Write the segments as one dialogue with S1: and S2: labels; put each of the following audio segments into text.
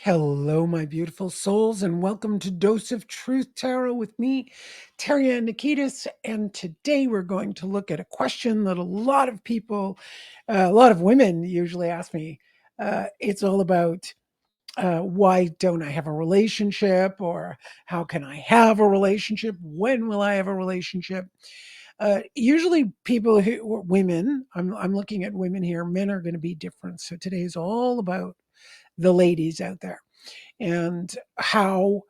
S1: Hello, my beautiful souls, and welcome to Dose of Truth Tarot with me, Taria Nikitas. And today we're going to look at a question that a lot of people, a lot of women usually ask me. It's all about why don't I have a relationship, or how can I have a relationship? When will I have a relationship? Usually, people who women, I'm looking at women here. Men are going to be different. So today is all about the ladies out there and how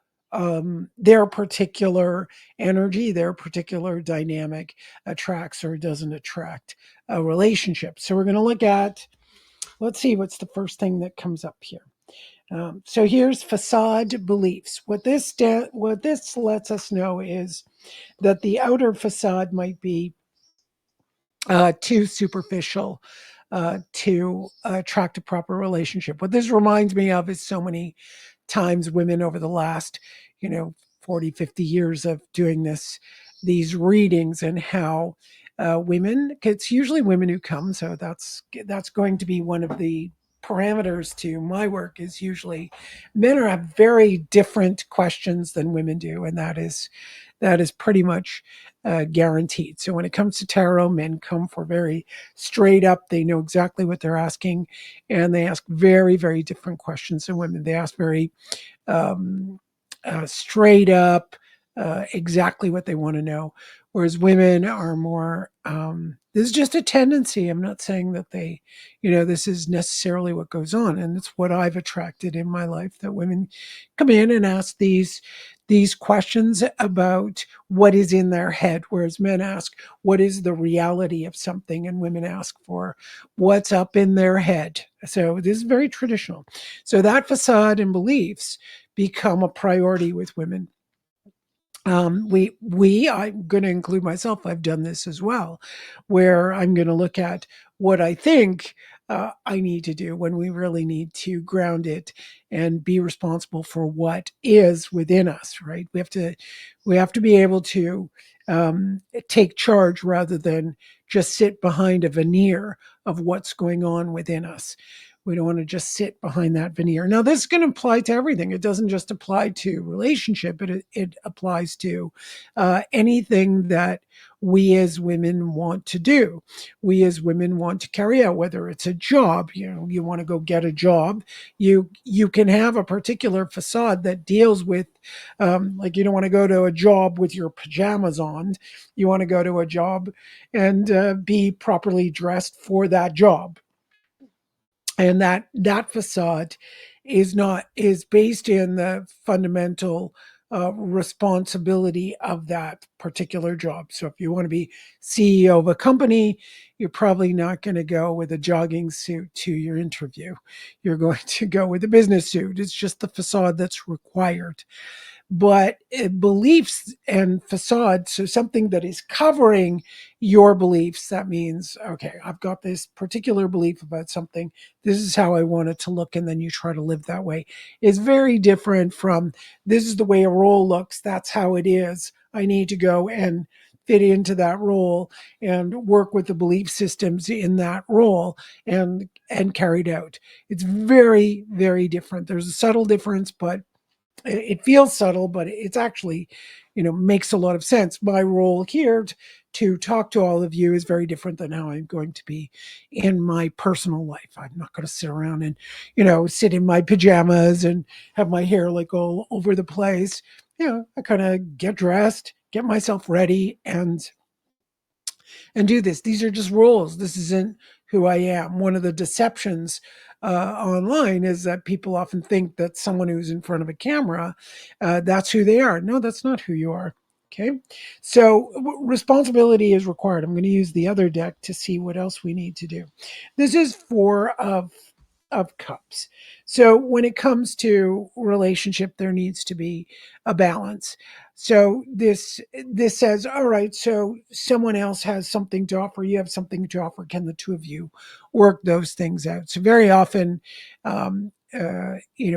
S1: their particular energy, their particular dynamic attracts or doesn't attract a relationship. So we're going to look at, let's see, what's the first thing that comes up here. So here's facade beliefs. What this lets us know is that the outer facade might be too superficial to attract a proper relationship. What this reminds me of is so many times women over the last, 40, 50 years of doing these readings, and how women, it's usually women who come. So that's going to be one of the parameters to my work. Is usually men are have very different questions than women do, and that is pretty much guaranteed. So when it comes to tarot, men come for very straight up. They know exactly what they're asking, and they ask very, very different questions than women. They ask very um, straight up, exactly what they want to know. Whereas women are more, this is just a tendency. I'm not saying that this is necessarily what goes on. And it's what I've attracted in my life, that women come in and ask these questions about what is in their head, whereas men ask, what is the reality of something? And women ask for what's up in their head. So this is very traditional. So that facade and beliefs become a priority with women. I'm going to include myself. I've done this as well, where I'm going to look at what I think I need to do, when we really need to ground it and be responsible for what is within us. Right? We have to be able to take charge, rather than just sit behind a veneer of what's going on within us. We don't want to just sit behind that veneer. Now, this is going to apply to everything. It doesn't just apply to relationship, but it applies to anything that we as women want to do. We as women want to carry out, whether it's a job. You want to go get a job. You can have a particular facade that deals with, like, you don't want to go to a job with your pajamas on. You want to go to a job and be properly dressed for that job, and that facade is based in the fundamental responsibility of that particular job. So if you want to be CEO of a company, you're probably not going to go with a jogging suit to your interview. You're going to go with a business suit. It's just the facade that's required. But beliefs and facades, so something that is covering your beliefs, that means, okay, I've got this particular belief about something, this is how I want it to look, and then you try to live that way, is very different from, this is the way a role looks, that's how it is, I need to go and fit into that role and work with the belief systems in that role and carry it out. It's very, very different. There's a subtle difference, but it feels subtle, but it's actually, makes a lot of sense. My role here to talk to all of you is very different than how I'm going to be in my personal life. I'm not going to sit around and, sit in my pajamas and have my hair like all over the place. I kind of get dressed, get myself ready, and do this. These are just roles. This isn't who I am. One of the deceptions online is that people often think that someone who's in front of a camera, that's who they are. No, that's not who you are. Okay. So responsibility is required. I'm going to use the other deck to see what else we need to do. This is four of of Cups. So when it comes to relationship, there needs to be a balance. So this says, all right, so someone else has something to offer, you have something to offer. Can the two of you work those things out? So very often,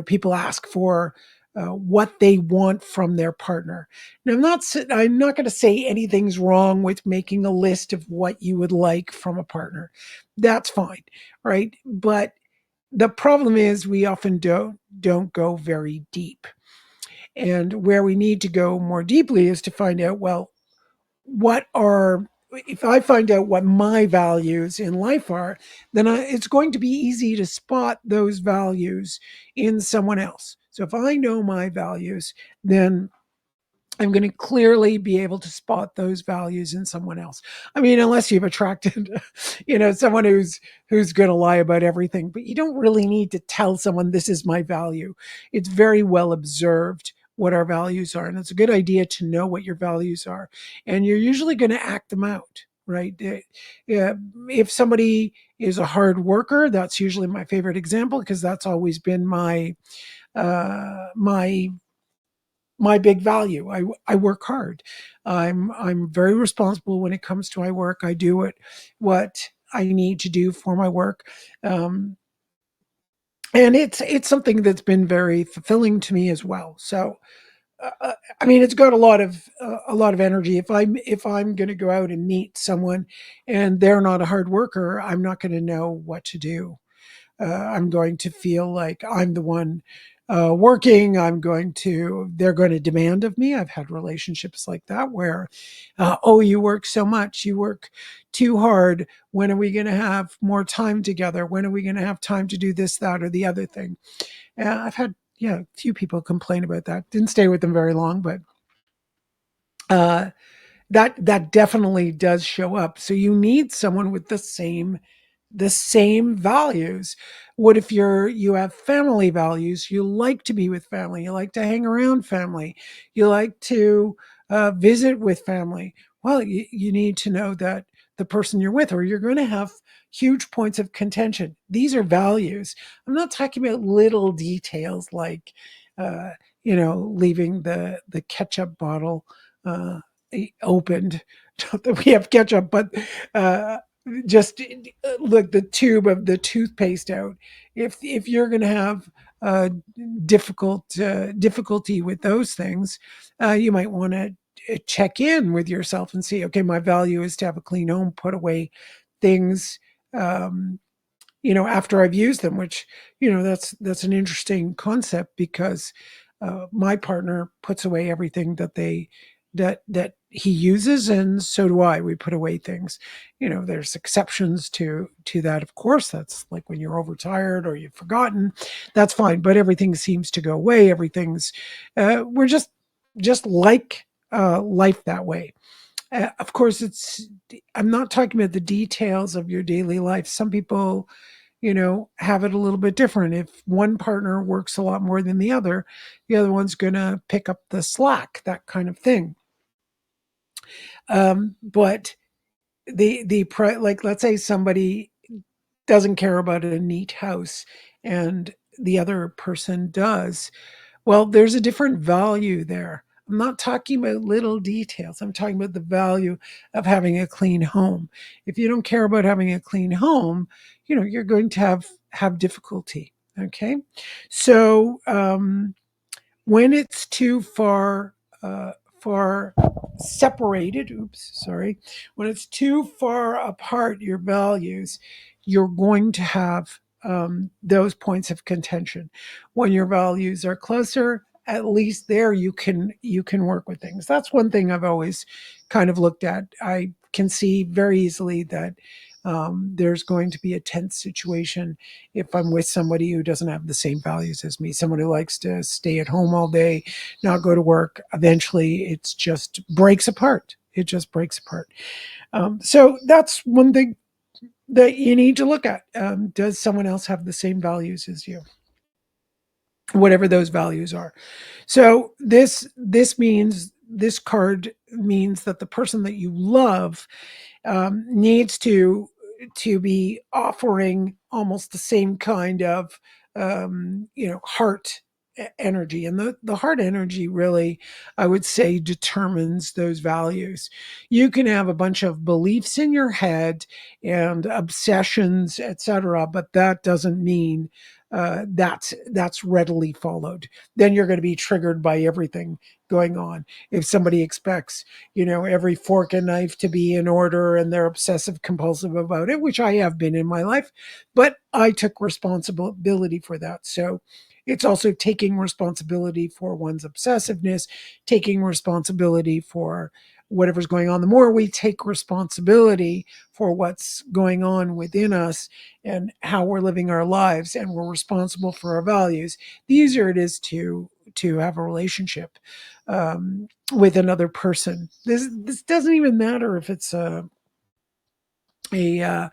S1: people ask for what they want from their partner. Now, I'm not going to say anything's wrong with making a list of what you would like from a partner. That's fine, right? But the problem is we often don't go very deep. And where we need to go more deeply is to find out, well, what are if I find out what my values in life are, then it's going to be easy to spot those values in someone else. So if I know my values, then I'm going to clearly be able to spot those values in someone else. I mean, unless you've attracted, someone who's going to lie about everything, but you don't really need to tell someone this is my value. It's very well observed what our values are, and it's a good idea to know what your values are, and you're usually going to act them out, right? Yeah, if somebody is a hard worker, that's usually my favorite example because that's always been my my big value. I work hard. I'm very responsible when it comes to my work. I do what I need to do for my work. Um, and it's something that's been very fulfilling to me as well. So I mean, it's got a lot of energy. If I'm going to go out and meet someone, and they're not a hard worker, I'm not going to know what to do. I'm going to feel like I'm the one working. They're going to demand of me. I've had relationships like that where, oh, you work so much, you work too hard. When are we going to have more time together? When are we going to have time to do this, that, or the other thing? I've had, yeah, a few people complain about that. Didn't stay with them very long, but uh, that definitely does show up. So you need someone with the same values. What if you have family values? You like to be with family. You like to hang around family. You like to visit with family. Well, you need to know that the person you're with, or you're going to have huge points of contention. These are values. I'm not talking about little details like, uh, leaving the ketchup bottle uh, opened. Not that we have ketchup, but uh, just look the tube of the toothpaste out. If you're going to have uh, difficulty with those things, you might want to check in with yourself and see. Okay, my value is to have a clean home. Put away things. Um, after I've used them, which that's an interesting concept because my partner puts away everything that he uses, and so do I. We put away things. There's exceptions to that, of course. That's like when you're overtired or you've forgotten. That's fine, but everything seems to go away. Everything's we're just like life that way. Of course, I'm not talking about the details of your daily life. Some people have it a little bit different. If one partner works a lot more than the other one's going to pick up the slack, that kind of thing. But like, let's say somebody doesn't care about a neat house and the other person does. Well, there's a different value there. I'm not talking about little details. I'm talking about the value of having a clean home. If you don't care about having a clean home, you're going to have difficulty. Okay, so when it's too far separated, oops, sorry, when it's too far apart, your values, you're going to have those points of contention. When your values are closer, at least there you can work with things. That's one thing I've always kind of looked at. I can see very easily that there's going to be a tense situation if I'm with somebody who doesn't have the same values as me, someone who likes to stay at home all day, not go to work. Eventually, it's just breaks apart. It just breaks apart. So that's one thing that you need to look at. Does someone else have the same values as you? Whatever those values are. So this card means that the person that you love needs to be offering almost the same kind of heart energy. And the heart energy really, I would say, determines those values. You can have a bunch of beliefs in your head and obsessions, etc., but that doesn't mean that's readily followed. Then you're going to be triggered by everything going on. If somebody expects, every fork and knife to be in order and they're obsessive compulsive about it, which I have been in my life, but I took responsibility for that. So it's also taking responsibility for one's obsessiveness, taking responsibility for whatever's going on. The more we take responsibility for what's going on within us and how we're living our lives, and we're responsible for our values, the easier it is to have a relationship with another person. This doesn't even matter if it's a uh,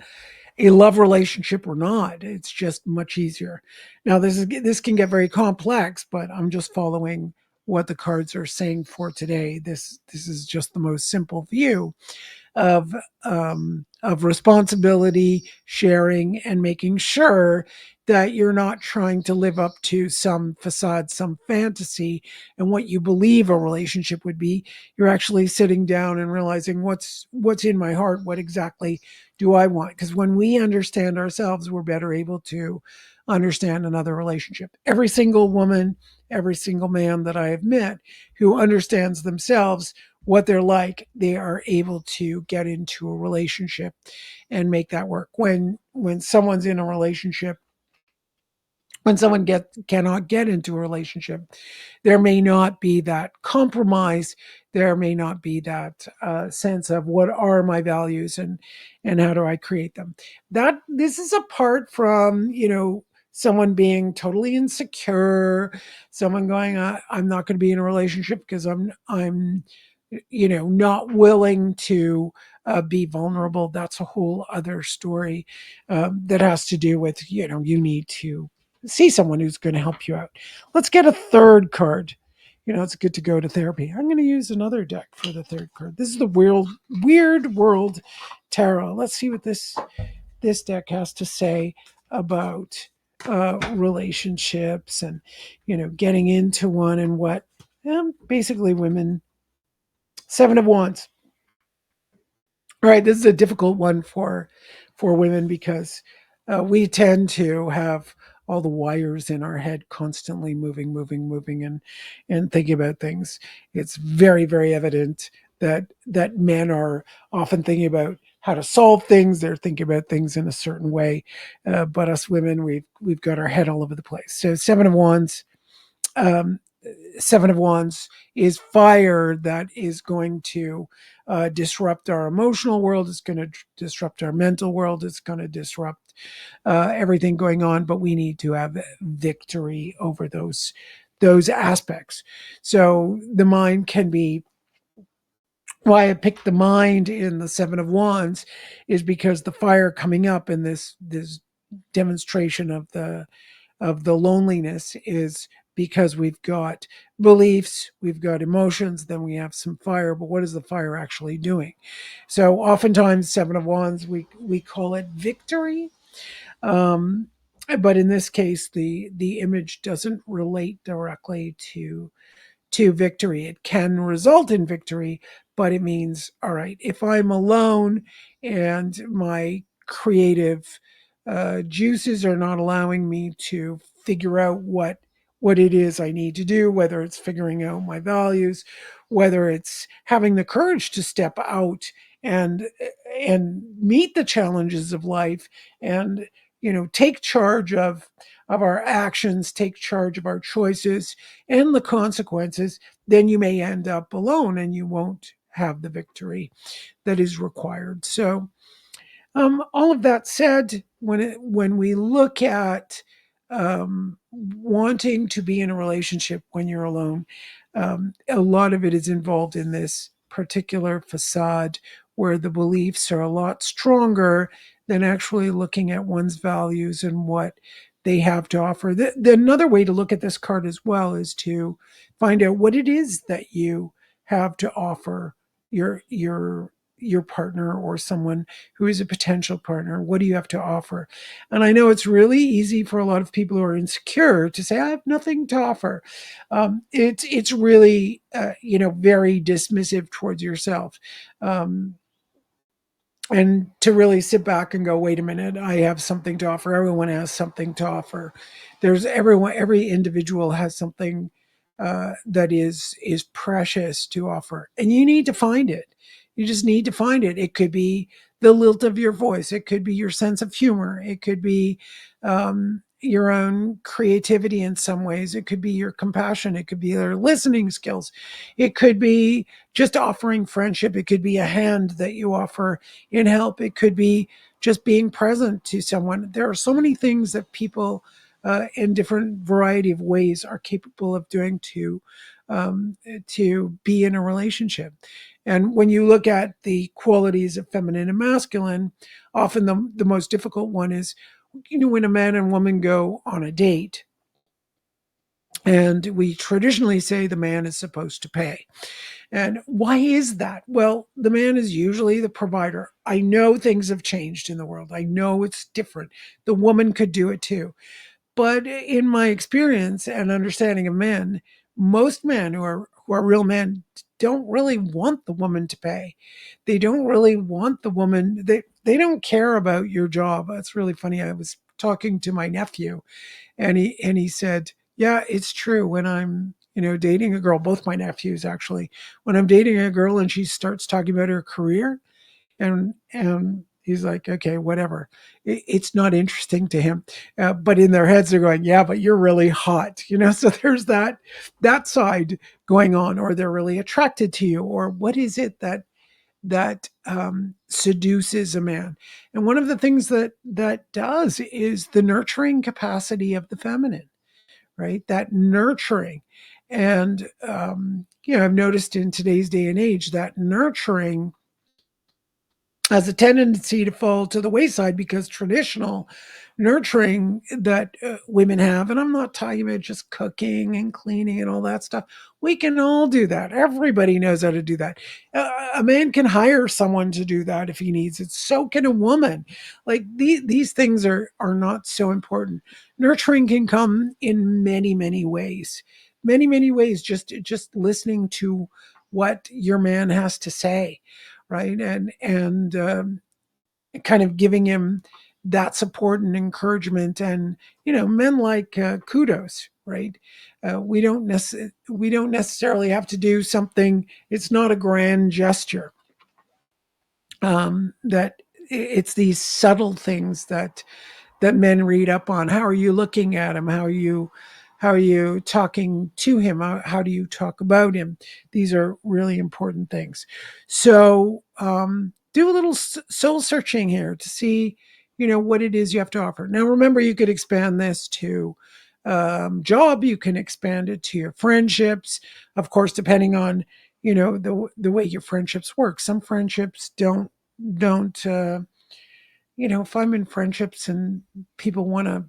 S1: a love relationship or not. It's just much easier. Now this can get very complex, but I'm just following what the cards are saying for today. This is just the most simple view of responsibility, sharing, and making sure that you're not trying to live up to some facade, some fantasy, and what you believe a relationship would be. You're actually sitting down and realizing what's in my heart. What exactly do I want? Because when we understand ourselves, we're better able to understand another relationship. Every single woman, every single man that I have met who understands themselves, what they're like, they are able to get into a relationship and make that work. When someone's in a relationship, when someone cannot get into a relationship, there may not be that compromise. There may not be that sense of what are my values and how do I create them. That this is apart from someone being totally insecure, someone going, I'm not going to be in a relationship because I'm not willing to be vulnerable. That's a whole other story that has to do with you need to see someone who's going to help you out. Let's get a third card. It's good to go to therapy. I'm going to use another deck for the third card. This is the weird world tarot. Let's see what this deck has to say about relationships and getting into one and what basically women. Seven of Wands. All right, this is a difficult one for women because we tend to have all the wires in our head constantly moving, and thinking about things. It's very, very evident that men are often thinking about how to solve things. They're thinking about things in a certain way, but us women, we've got our head all over the place. So Seven of Wands. Um, Seven of Wands is fire that is going to disrupt our emotional world. It's going to disrupt our mental world. It's going to disrupt everything going on. But we need to have victory over those aspects. So the mind can be. Why I picked the mind in the Seven of Wands is because the fire coming up in this demonstration of the loneliness is because we've got beliefs, we've got emotions, then we have some fire. But what is the fire actually doing? So oftentimes, Seven of Wands, we call it victory. Um, but in this case, the image doesn't relate directly to victory. It can result in victory, but it means, all right, if I'm alone and my creative juices are not allowing me to figure out what it is I need to do, whether it's figuring out my values, whether it's having the courage to step out and and meet the challenges of life and take charge of our actions, take charge of our choices and the consequences, then you may end up alone and you won't have the victory that is required. So, all of that said, when we look at wanting to be in a relationship when you're alone, a lot of it is involved in this particular facade where the beliefs are a lot stronger than actually looking at one's values and what they have to offer. Another way to look at this card as well is to find out what it is that you have to offer your your partner or someone who is a potential partner? What do you have to offer? And I know it's really easy for a lot of people who are insecure to say, I have nothing to offer. It's really, very dismissive towards yourself. Um, and to really sit back and go, wait a minute, I have something to offer. Everyone has something to offer. Every individual has something that is precious to offer, and you need to find it. You just need to find it. It could be the lilt of your voice. It could be your sense of humor. It could be your own creativity in some ways. It could be your compassion. It could be your listening skills. It could be just offering friendship. It could be a hand that you offer in help. It could be just being present to someone. There are so many things that people in different variety of ways are capable of doing to be in a relationship. And when you look at the qualities of feminine and masculine, often the most difficult one is, when a man and woman go on a date, and we traditionally say the man is supposed to pay. And why is that? Well, the man is usually the provider. I know things have changed in the world. I know it's different. The woman could do it too. But in my experience and understanding of men, most men who are real men don't really want the woman to pay. They don't really want the woman. They don't care about your job. That's really funny. I was talking to my nephew, and he said, "Yeah, it's true. When I'm dating a girl, both my nephews actually, when I'm dating a girl and she starts talking about her career, and he's like, okay, whatever. It's not interesting to him, but in their heads they're going, yeah, but you're really hot, So there's that side going on, or they're really attracted to you, or what is it that seduces a man? And one of the things that does is the nurturing capacity of the feminine, right? That nurturing, and I've noticed in today's day and age that nurturing has a tendency to fall to the wayside because traditional nurturing that women have, and I'm not talking about just cooking and cleaning and all that stuff. We can all do that. Everybody knows how to do that. A man can hire someone to do that if he needs it. So can a woman. Like these things are not so important. Nurturing can come in many many ways, many ways. Just listening to what your man has to say, right? And kind of giving him that support and encouragement. And men like kudos, right? We don't necessarily have to do something. It's not a grand gesture. That it's these subtle things that men read up on. How are you looking at him? How are you talking to him? How do you talk about him? These are really important things. So do a little soul searching here to see, what it is you have to offer. Now, remember, you could expand this to job. You can expand it to your friendships, of course, depending on the way your friendships work. Some friendships don't. If I'm in friendships and people want to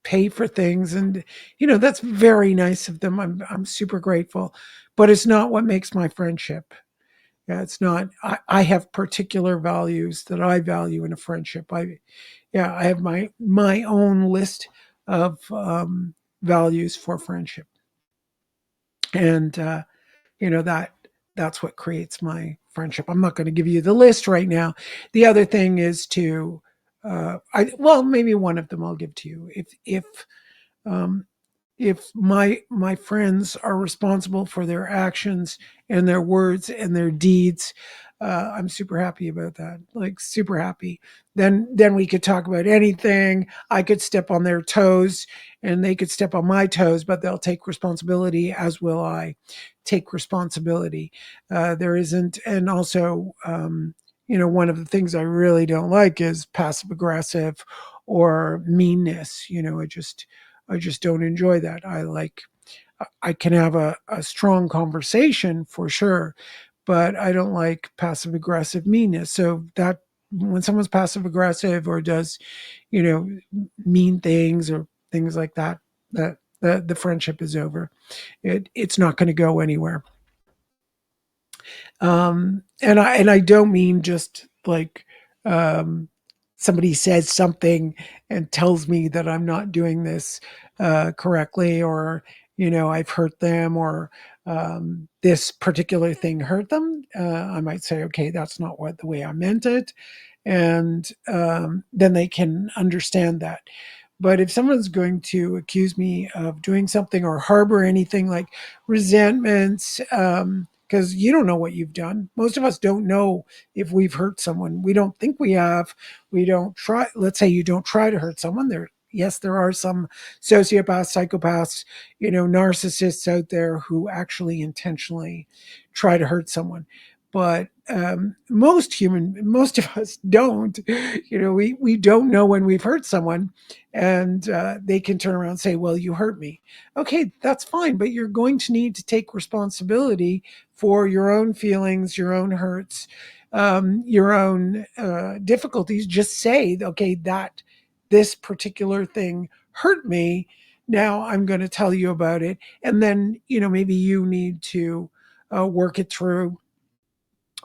S1: pay for things, and that's very nice of them. I'm super grateful, but it's not what makes my friendship. Yeah, it's not. I have particular values that I value in a friendship. I have my own list of values for friendship, and that's what creates my friendship. I'm not going to give you the list right now. The other thing is to, maybe one of them I'll give to you. Um, if my friends are responsible for their actions and their words and their deeds, I'm super happy about that. Like super happy. Then we could talk about anything. I could step on their toes and they could step on my toes, but they'll take responsibility, as will I take responsibility. There isn't, and also, one of the things I really don't like is passive aggressive or meanness. I just don't enjoy that. I can have a strong conversation for sure, but I don't like passive aggressive meanness. So that when someone's passive aggressive or does, you know, mean things or things like that, the friendship is over. It's not going to go anywhere. And I don't mean just like um, somebody says something and tells me that I'm not doing this correctly, or I've hurt them, or this particular thing hurt them. I might say, okay, that's not what the way I meant it, and then they can understand that. But if someone's going to accuse me of doing something or harbor anything like resentments, because you don't know what you've done. Most of us don't know if we've hurt someone. We don't think we have. We don't try. Let's say you don't try to hurt someone. Yes, there are some sociopaths, psychopaths, narcissists out there who actually intentionally try to hurt someone. But most of us don't. We don't know when we've hurt someone, and they can turn around and say, well, you hurt me. Okay, that's fine, but you're going to need to take responsibility for your own feelings, your own hurts, your own difficulties. Just say, okay, that this particular thing hurt me. Now I'm going to tell you about it. And then, maybe you need to work it through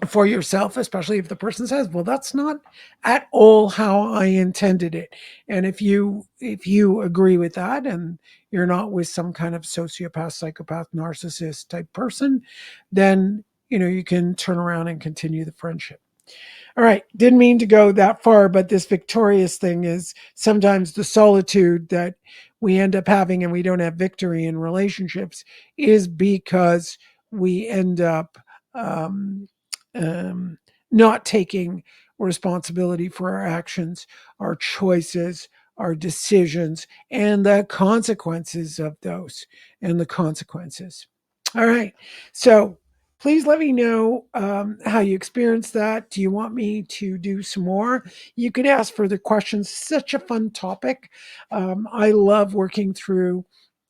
S1: for yourself, especially if the person says, well, that's not at all how I intended it. And if you agree with that, and you're not with some kind of sociopath, psychopath, narcissist type person, then you can turn around and continue the friendship. All right, didn't mean to go that far, but this victorious thing is sometimes the solitude that we end up having, and we don't have victory in relationships, is because we end up um, um, not taking responsibility for our actions, our choices, our decisions, and the consequences of those, and the consequences. All right, so please let me know how you experienced that. Do you want me to do some more? You can ask further questions. Such a fun topic. I love working through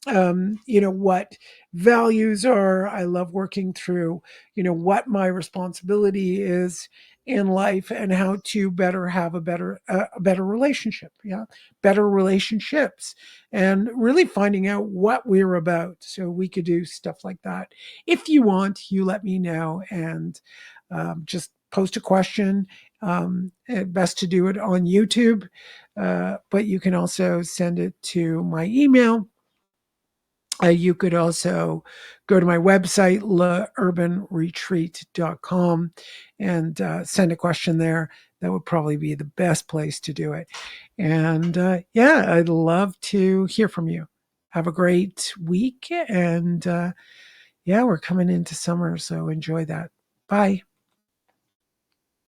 S1: what values are. I love working through what my responsibility is in life, and how to better have a better relationship. Yeah, better relationships, and really finding out what we're about, so we could do stuff like that. If you want, you let me know, and just post a question. Best to do it on YouTube, but you can also send it to my email. You could also go to my website, leurbanretreat.com, and send a question there. That would probably be the best place to do it. And yeah, I'd love to hear from you. Have a great week. And yeah, we're coming into summer, so enjoy that. Bye.